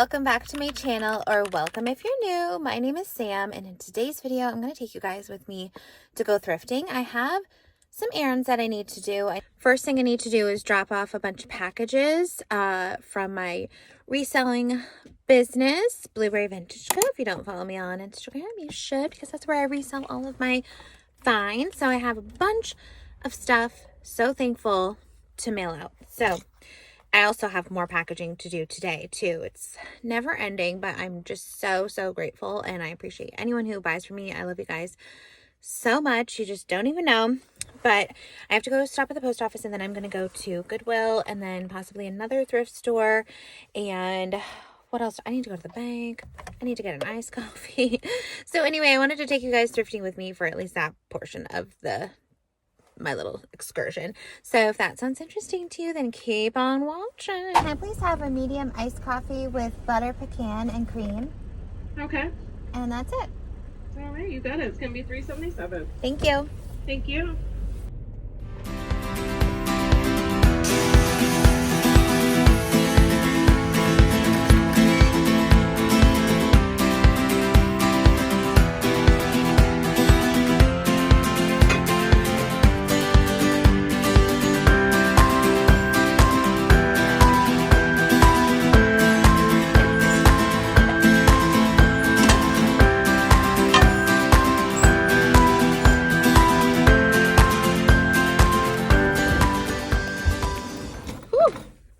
welcome back to my channel, or welcome if you're new. My name is Sam, and in today's video I'm going to take you guys with me to go thrifting. I have some errands that I need to do. First thing I need to do is drop off a bunch of packages from my reselling business, Blueberry Vintage Co. If you don't follow me on Instagram, you should, because that's where I resell all of my finds. So I have a bunch of stuff, so thankful, to mail out. So I also have more packaging to do today too. It's never ending, but I'm just so grateful, and I appreciate anyone who buys from me. I love you guys so much. You just don't even know. But I have to go stop at the post office, and then I'm going to go to Goodwill, and then possibly another thrift store. And what else? I need to go to the bank. I need to get an iced coffee. So anyway, I wanted to take you guys thrifting with me for at least that portion of my little excursion. So if that sounds interesting to you, then keep on watching. Can I please have a medium iced coffee with butter pecan and cream? Okay. And that's it. All right, you got it. It's gonna be $3.77. Thank you. Thank you.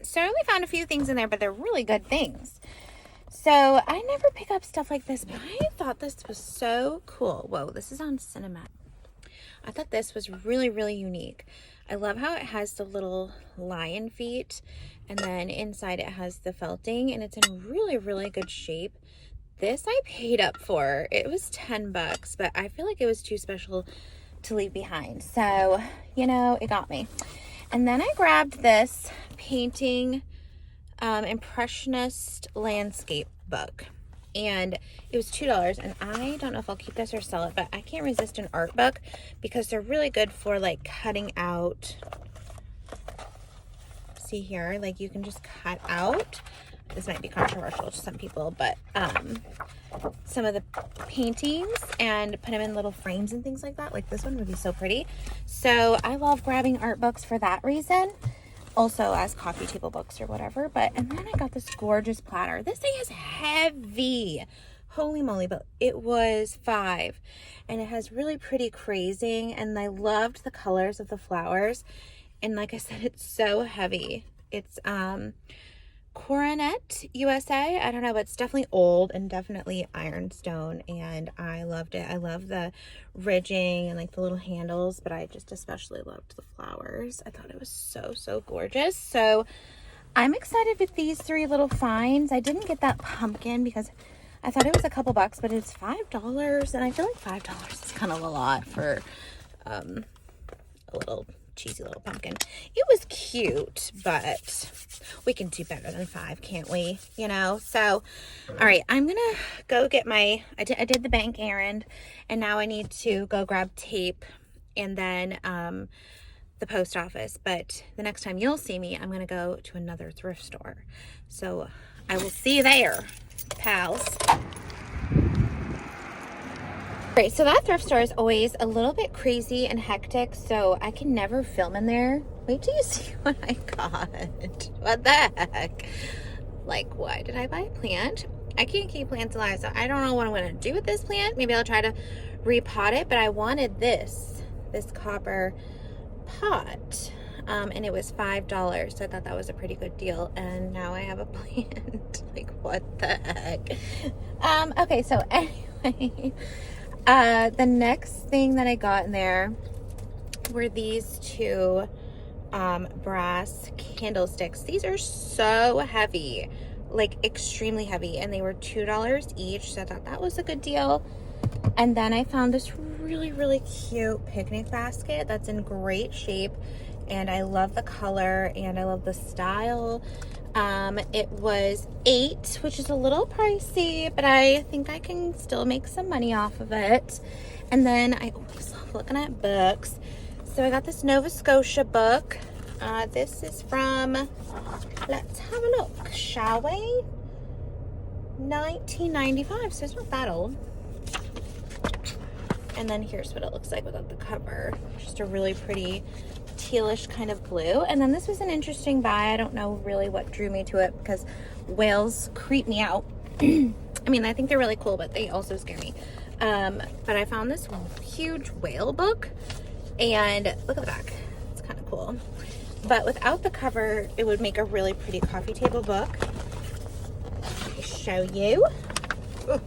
So I only found a few things in there, but they're really good things. So I never pick up stuff like this, but I thought this was so cool. Whoa, this is on Cinema. I thought this was really unique. I love how it has the little lion feet, and then inside it has the felting, and it's in really good shape. This I paid up for. It was $10, but I feel like it was too special to leave behind. So, you know, it got me. And then I grabbed this painting impressionist landscape book, and it was $2, and I don't know if I'll keep this or sell it, but I can't resist an art book because they're really good for like cutting out. See here, like you can just cut out, this might be controversial to some people, but some of the paintings and put them in little frames and things like that. Like this one would be so pretty. So I love grabbing art books for that reason, also as coffee table books or whatever. And then I got this gorgeous platter. This thing is heavy, holy moly, but it was $5, and it has really pretty crazing, and I loved the colors of the flowers. And like I said, it's so heavy. It's Coronet USA. I don't know, but it's definitely old and definitely ironstone, and I loved it. I love the ridging and like the little handles, but I just especially loved the flowers. I thought it was so gorgeous. So I'm excited with these 3 little finds. I didn't get that pumpkin because I thought it was a couple bucks, but it's $5, and I feel like $5 is kind of a lot for a little cheesy little pumpkin. It was cute, but we can do better than $5, can't we? You know. So all right, I'm gonna go get I did the bank errand, and now I need to go grab tape, and then the post office. But the next time you'll see me, I'm gonna go to another thrift store. So I will see you there, pals. Right, so that thrift store is always a little bit crazy and hectic, so I can never film in there. Wait till you see what I got. What the heck? Like, why did I buy a plant? I can't keep plants alive, so I don't know what I'm going to do with this plant. Maybe I'll try to repot it, but I wanted this copper pot, and it was $5, so I thought that was a pretty good deal, and now I have a plant. Like, what the heck? Okay, so anyway, the next thing that I got in there were these 2 brass candlesticks. These are so heavy, like extremely heavy, and they were $2 each, so I thought that was a good deal. And then I found this really cute picnic basket that's in great shape, and I love the color and I love the style. It was $8, which is a little pricey, but I think I can still make some money off of it. And then I always love looking at books, so I got this Nova Scotia book. This is from, let's have a look, shall we? $19.95, so it's not that old. And then here's what it looks like without the cover. Just a really pretty tealish kind of blue. And then this was an interesting buy. I don't know really what drew me to it because whales creep me out. I mean, I think they're really cool, but they also scare me. But I found this huge whale book, and look at the back. It's kind of cool. But without the cover, it would make a really pretty coffee table book. Let me show you. Ooh,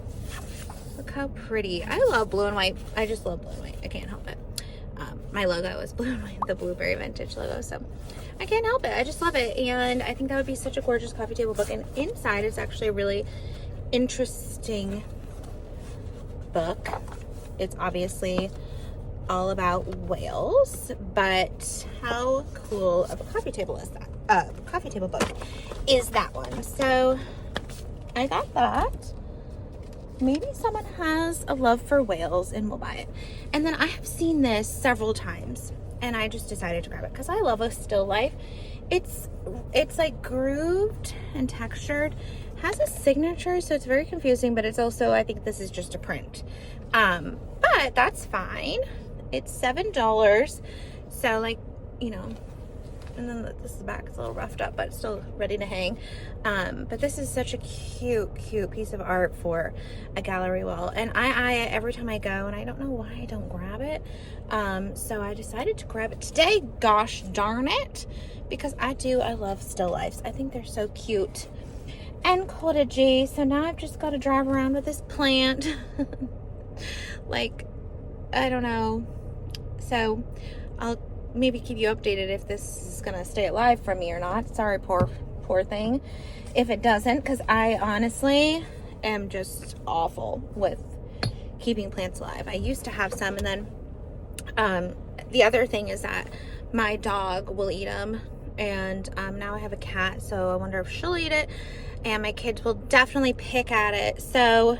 look how pretty. I love blue and white. I just love blue and white. I can't help it. My logo is blue and white, the Blueberry Vintage logo, so I can't help it. I just love it, and I think that would be such a gorgeous coffee table book. And inside, it's actually a really interesting book. It's obviously all about whales, but how cool of a coffee table is that? Coffee table book is that one. So I got that. Maybe someone has a love for whales and will buy it. And then I have seen this several times, and I just decided to grab it because I love a still life. It's like grooved and textured, has a signature, so it's very confusing, but it's also, I think this is just a print. But that's fine. It's $7, so like, you know, and then this is the back. It's a little roughed up, but it's still ready to hang. But this is such a cute piece of art for a gallery wall, and I eye it every time I go, and I don't know why I don't grab it. So I decided to grab it today, gosh darn it, because I love still lifes. I think they're so cute and cottagey. So now I've just got to drive around with this plant. Like, I don't know. So I'll maybe keep you updated if this is gonna stay alive for me or not. Sorry, poor thing, if it doesn't, because I honestly am just awful with keeping plants alive. I used to have some, and then the other thing is that my dog will eat them, and now I have a cat, so I wonder if she'll eat it, and my kids will definitely pick at it, so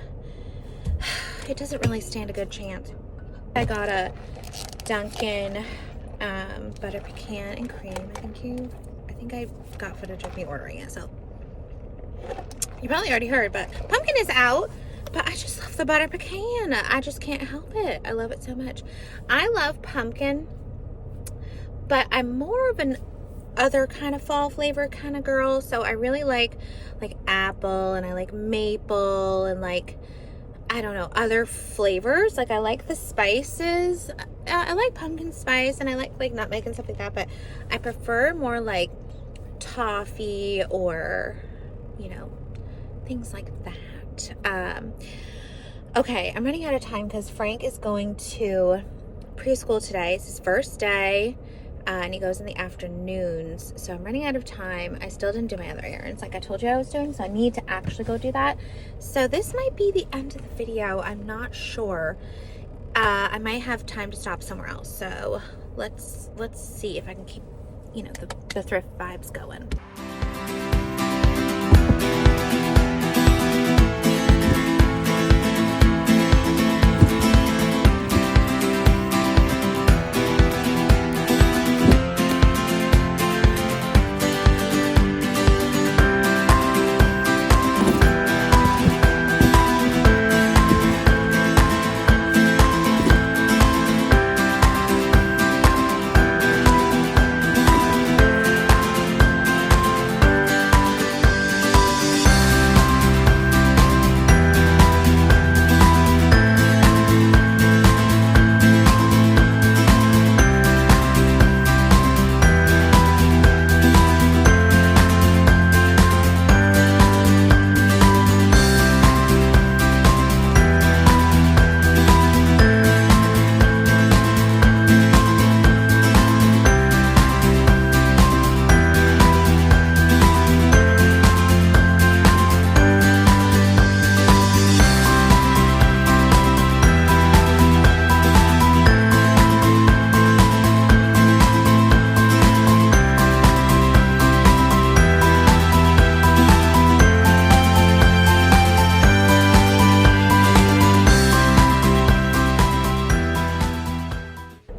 it doesn't really stand a good chance. I got a Dunkin' butter pecan and cream. I think I got footage of me ordering it, so you probably already heard, but pumpkin is out. But I just love the butter pecan. I just can't help it. I love it so much. I love pumpkin, but I'm more of an other kind of fall flavor kind of girl, so I really like apple, and I like maple, and like, I don't know, other flavors. Like, I like the spices. I like pumpkin spice, and I like nutmeg and stuff like that, but I prefer more like toffee or, you know, things like that. Okay, I'm running out of time because Frank is going to preschool today. It's his first day, and he goes in the afternoons, so I'm running out of time. I still didn't do my other errands like I told you I was doing, so I need to actually go do that. So this might be the end of the video. I'm not sure. I might have time to stop somewhere else, so let's see if I can keep, you know, the thrift vibes going.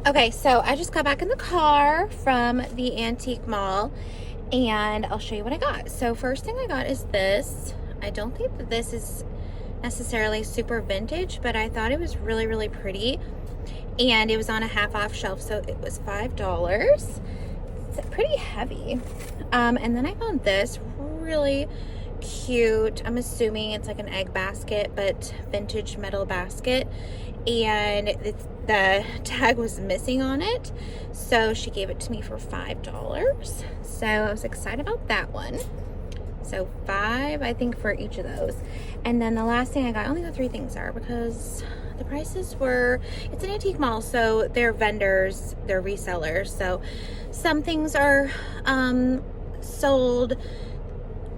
Okay, so I just got back in the car from the antique mall, and I'll show you what I got. So first thing I got is this. I don't think that this is necessarily super vintage, but I thought it was really, really pretty. And it was on a half off shelf, so it was $5. It's pretty heavy. And then I found this really cute, I'm assuming it's like an egg basket, but vintage metal basket. And the tag was missing on it, so she gave it to me for $5. So I was excited about that one. So $5, I think, for each of those. And then the last thing I got, I only got 3 things there because the prices were, it's an antique mall, so they're vendors, they're resellers. So some things are sold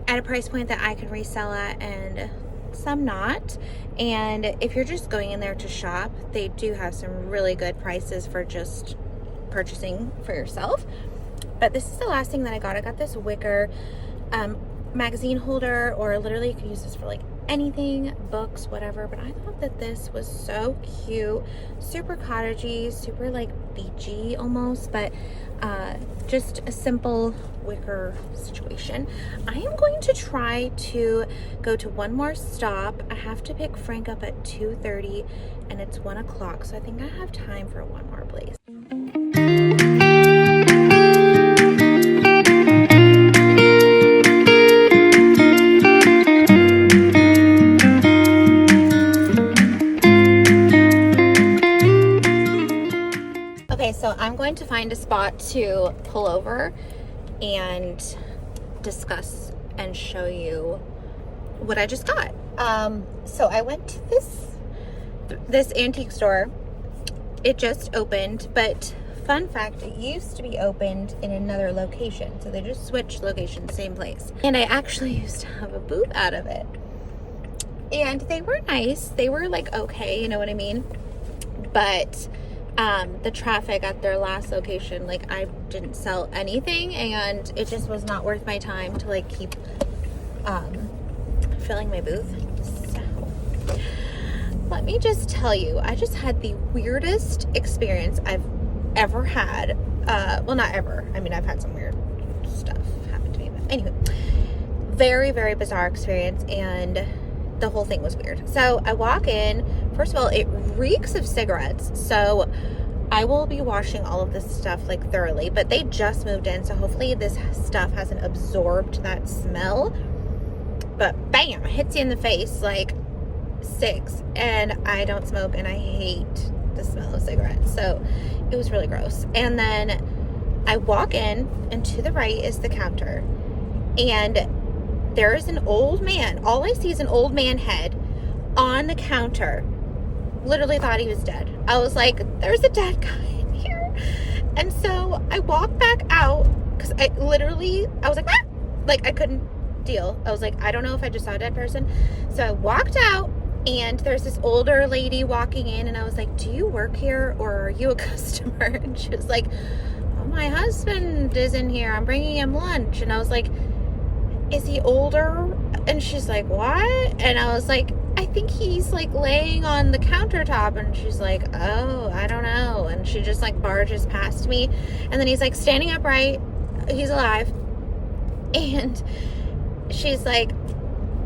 at a price point that I can resell at, and some not. And if you're just going in there to shop, they do have some really good prices for just purchasing for yourself. But this is the last thing that I got. I got this wicker magazine holder, or literally you could use this for like anything, books, whatever. But I thought that this was so cute, super cottagey, super like beachy almost, but just a simple wicker situation. I am going to try to go to one more stop. I have to pick Frank up at 2:30 and it's 1 o'clock, so I think I have time for one more place. Okay, so I'm going to find a spot to pull over and discuss and show you what I just got. So I went to this antique store. It just opened, but fun fact, it used to be opened in another location. So they just switched locations, same place. And I actually used to have a booth out of it. And they were nice. They were like, okay, you know what I mean? But the traffic at their last location, like I didn't sell anything, and it just was not worth my time to like keep filling my booth. So let me just tell you, I just had the weirdest experience I've ever had. Well, not ever. I mean, I've had some weird stuff happen to me, but anyway, very, very bizarre experience, and the whole thing was weird. So I walk in, first of all, it reeks of cigarettes. So I will be washing all of this stuff like thoroughly, but they just moved in, so hopefully this stuff hasn't absorbed that smell. But bam, hits you in the face like 6, and I don't smoke and I hate the smell of cigarettes. So it was really gross. And then I walk in, and to the right is the counter, and there is an old man. All I see is an old man head on the counter. Literally thought he was dead. I was like, there's a dead guy in here. And so I walked back out because I was like, ah! Like I couldn't deal. I was like, I don't know if I just saw a dead person. So I walked out, and there's this older lady walking in, and I was like, do you work here or are you a customer? And she was like, oh, my husband is in here. I'm bringing him lunch. And I was like, is he older? And she's like, what? And I was like, I think he's like laying on the countertop. And she's like, oh, I don't know. And she just like barges past me, and then he's like standing upright, he's alive, and she's like,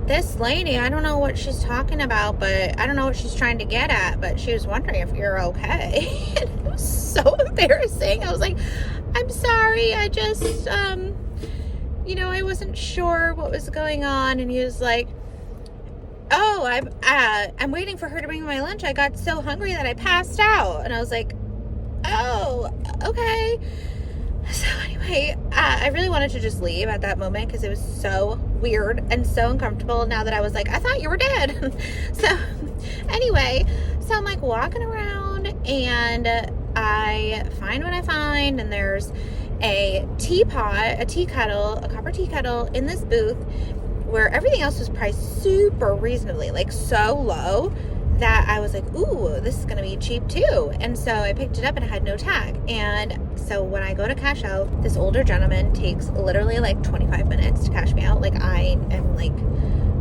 this lady, I don't know what she's talking about, but I don't know what she's trying to get at, but she was wondering if you're okay. And it was so embarrassing. I was like, I'm sorry, I just I wasn't sure what was going on. And he was like, oh, I'm waiting for her to bring me my lunch. I got so hungry that I passed out. And I was like, oh, okay. So anyway, I really wanted to just leave at that moment because it was so weird and so uncomfortable now that I was like, I thought you were dead. So anyway, so I'm like walking around, and I find what I find, and there's a teapot, a tea kettle, a copper tea kettle in this booth where everything else was priced super reasonably, like so low that I was like, ooh, this is gonna be cheap too. And so I picked it up, and it had no tag. And so when I go to cash out, this older gentleman takes literally like 25 minutes to cash me out. Like I am like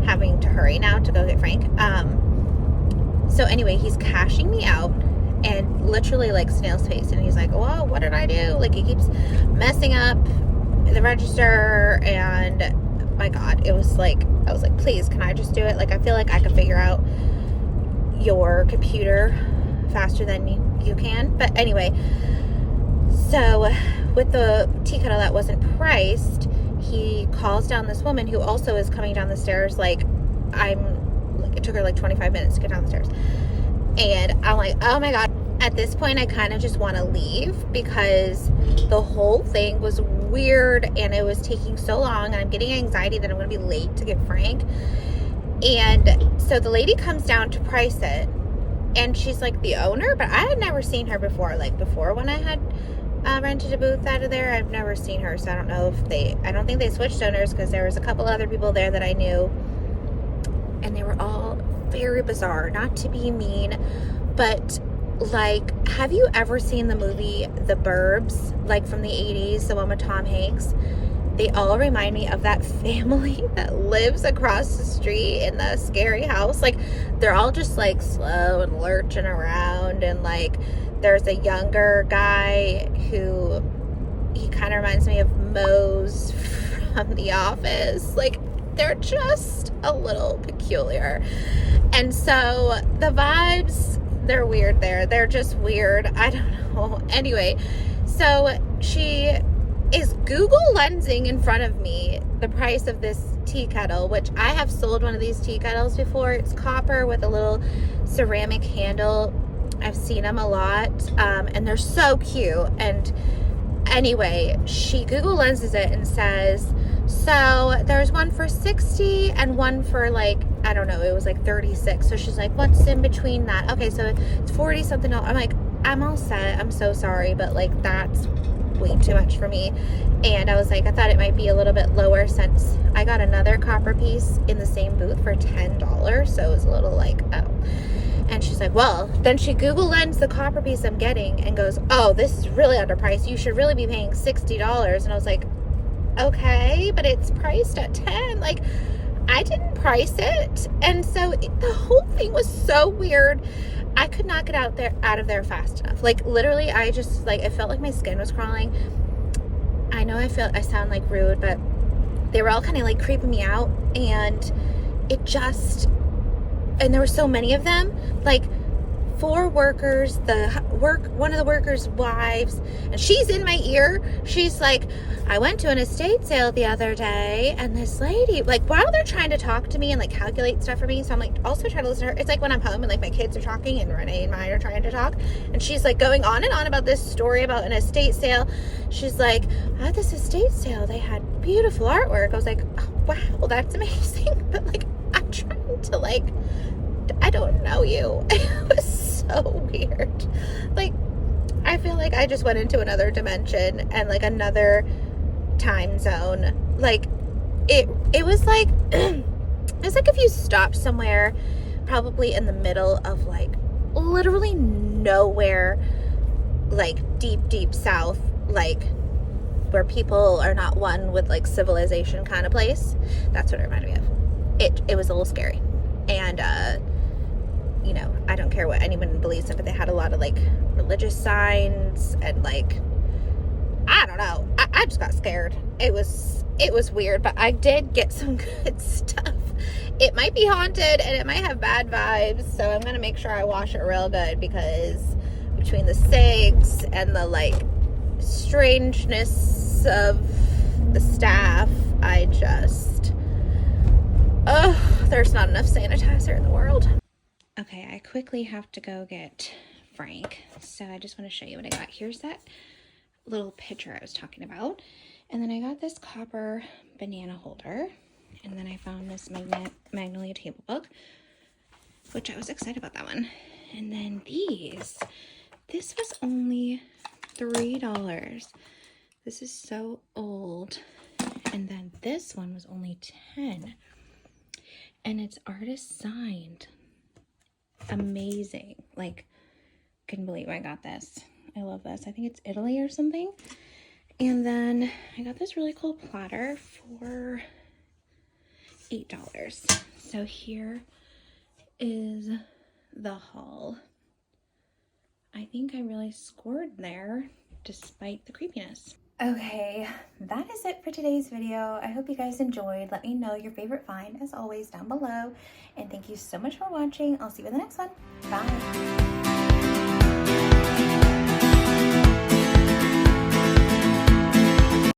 having to hurry now to go get Frank. So anyway, he's cashing me out, and literally like snail's pace, and he's like, whoa, what did I do? Like he keeps messing up the register, and my God, it was like, I was like, please, can I just do it? Like, I feel like I can figure out your computer faster than you can. But anyway, so with the tea kettle that wasn't priced, he calls down this woman who also is coming down the stairs. Like, it took her like 25 minutes to get down the stairs. And I'm like, oh my God. At this point, I kind of just want to leave because the whole thing was weird and it was taking so long. And I'm getting anxiety that I'm going to be late to get Frank. And so the lady comes down to price it. And she's like the owner, but I had never seen her before. Like before when I had rented a booth out of there, I've never seen her. So I don't know if I don't think they switched owners because there was a couple other people there that I knew. And they were all very bizarre. Not to be mean, but like, have you ever seen the movie The Burbs, like from the 80s, the one with Tom Hanks? They all remind me of that family that lives across the street in the scary house. Like, they're all just like slow and lurching around. And like, there's a younger guy who, he kind of reminds me of Mose from The Office. Like, they're just a little peculiar. And so the vibes, they're weird there. They're just weird. I don't know. Anyway, so she is Google Lensing in front of me the price of this tea kettle, which I have sold one of these tea kettles before. It's copper with a little ceramic handle. I've seen them a lot, and they're so cute. And anyway, she Google Lenses it and says, so there's one for 60 and one for like, I don't know, it was like 36. So she's like, what's in between that? Okay, so it's 40 something else. I'm like, I'm all set. I'm so sorry, but like, that's way too much for me. And I was like, I thought it might be a little bit lower since I got another copper piece in the same booth for $10. So it was a little like, oh. And she's like, well, then she Google Lens the copper piece I'm getting and goes, oh, this is really underpriced. You should really be paying $60. And I was like, okay, but it's priced at 10. Like, I didn't price it. And so the whole thing was so weird. I could not get out of there fast enough. Like, literally, I just, like, it felt like my skin was crawling. I know I sound like rude, but they were all kind of like creeping me out. And and there were so many of them, like 4 workers, one of the workers' wives, and she's in my ear. She's like, I went to an estate sale the other day, and this lady, like, while they're trying to talk to me and like calculate stuff for me, so I'm like also trying to listen to her. It's like when I'm home and like my kids are talking and Renee and mine are trying to talk, and she's like going on and on about this story about an estate sale. She's like, at this estate sale they had beautiful artwork. I was like, oh, wow, that's amazing. But like, I'm trying to like, I don't know you. It was so weird. Like, I feel like I just went into another dimension and like another time zone. Like, it was like, it's like if you stopped somewhere, probably in the middle of like literally nowhere, like deep south, like where people are not one with like civilization kind of place. That's what it reminded me of. It was a little scary. And you know, I don't care what anyone believes in, but they had a lot of like religious signs and like, I don't know. I just got scared. It was weird, but I did get some good stuff. It might be haunted and it might have bad vibes, so I'm gonna make sure I wash it real good, because between the SIGs and the like strangeness of the staff, there's not enough sanitizer in the world. Okay, I quickly have to go get Frank, so I just want to show you what I got. Here's that little pitcher I was talking about, and then I got this copper banana holder, and then I found this Magnolia table book, which I was excited about that one. And then this was only $3. This is so old. And then this one was only $10, and it's artist signed. Amazing. Like, couldn't believe I got this. I love this. I think it's Italy or something. And then I got this really cool platter for $8. So here is the haul. I think I really scored there despite the creepiness. Okay, that is it for today's video. I hope you guys enjoyed. Let me know your favorite find as always down below. And thank you so much for watching. I'll see you in the next one. Bye.